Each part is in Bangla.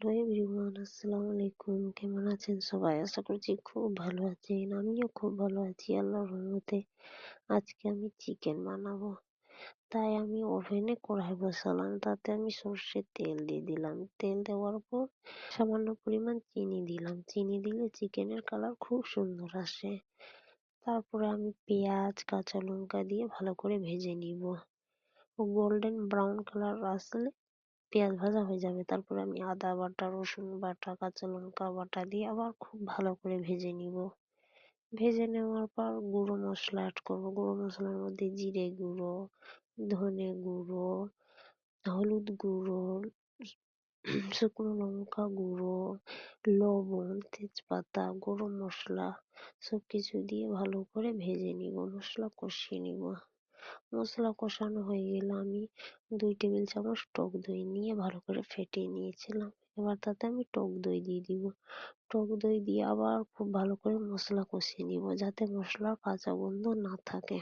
হ্যালো এভরিওয়ান, আসসালামু আলাইকুম। কেমন আছেন সবাই? আশা করছি খুব ভালো আছেন। আমিও খুব ভালো আছি আল্লাহর রহমতে। আজকে আমি চিকেন বানাবো, তাই আমি ওভেনে কড়াই বসালাম। তাতে আমি সর্ষের তেল দিয়ে দিলাম। তেল দেওয়ার পর সামান্য পরিমাণ চিনি দিলাম। চিনি দিলে চিকেনের কালার খুব সুন্দর আসে। তারপরে আমি পেঁয়াজ, কাঁচা লঙ্কা দিয়ে ভালো করে ভেজে নিব। গোল্ডেন ব্রাউন কালার আসলে পেঁয়াজ ভাজা হয়ে যাবে। তারপরে আমি আদা বাটা, রসুন বাটা, কাঁচা লঙ্কা বাটা দিয়ে আবার খুব ভালো করে ভেজে নিব। ভেজে নেওয়ার পর গুঁড়ো মশলা অ্যাড করবো। গুঁড়ো মশলার মধ্যে জিরে গুঁড়ো, ধনে গুঁড়ো, হলুদ গুঁড়ো, শুকনো লঙ্কা গুঁড়ো, লবণ, তেজপাতা, গরম মশলা সবকিছু দিয়ে ভালো করে ভেজে নিব। মশলা কষিয়ে নিব। মশলা কষানো হয়ে গেলে আমি 2 টেবিল চামচ টক দই নিয়ে ভালো করে ফেটিয়ে নিয়েছিলাম। এবার তাতে আমি টক দই দিয়ে দিব। টক দই দিয়ে আবার খুব ভালো করে মশলা কষিয়ে নিব, যাতে মশলার কাঁচা গন্ধ না থাকে।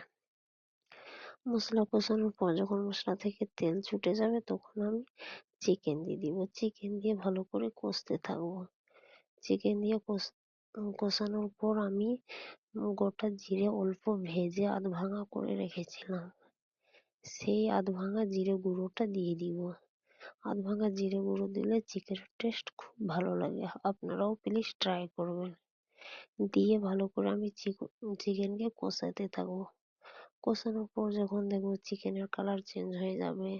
মশলা কষানোর পর যখন মশলা থেকে তেল ছুটে যাবে তখন আমি চিকেন দিয়ে দিব। চিকেন দিয়ে ভালো করে কষতে থাকবো। চিকেন দিয়ে কষানোর পর আমি গোটা জিরে অল্প ভেজে আধ ভাঙা করে রেখেছিলাম। সেই আধভাঙা জিরে গুঁড়োটা দিয়ে দিব। আধভাঙা জিরে গুঁড়ো দিলে চিকেনের টেস্ট খুব ভালো লাগে। আপনারাও প্লিজ ট্রাই করবেন। দিয়ে ভালো করে আমি চিকেনকে কষাতে থাকবো। কষানোর পর যখন দেখবো চিকেনের কালার চেঞ্জ হয়ে যাবে,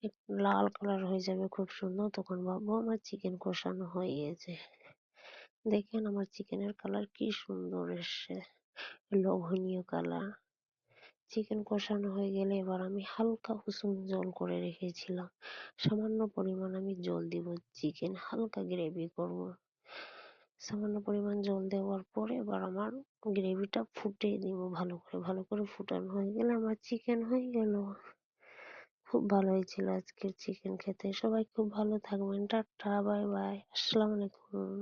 একটু লাল কালার হয়ে যাবে খুব সুন্দর, তখন ভাববো আমার চিকেন কষানো হয়ে গেছে। দেখেন আমার চিকেনের কালার কি সুন্দর এসছে, লোভনীয় কালার। চিকেন কষানো হয়ে গেলে এবার আমি হালকা কুসুম জল করে রেখেছিলাম। সামান্য পরিমাণ আমি জল দিব। চিকেন হালকা গ্রেভি করব। সামান্য পরিমাণ জল দেওয়ার পরে এবার আমার গ্রেভিটা ফুটিয়ে দিব ভালো করে। ভালো করে ফুটানো হয়ে গেলে আমার চিকেন হয়ে গেল। খুব ভালো হয়েছিল আজকের চিকেন খেতে। সবাই খুব ভালো থাকবেন। টাটা, বাই বাই, আসসালামু আলাইকুম।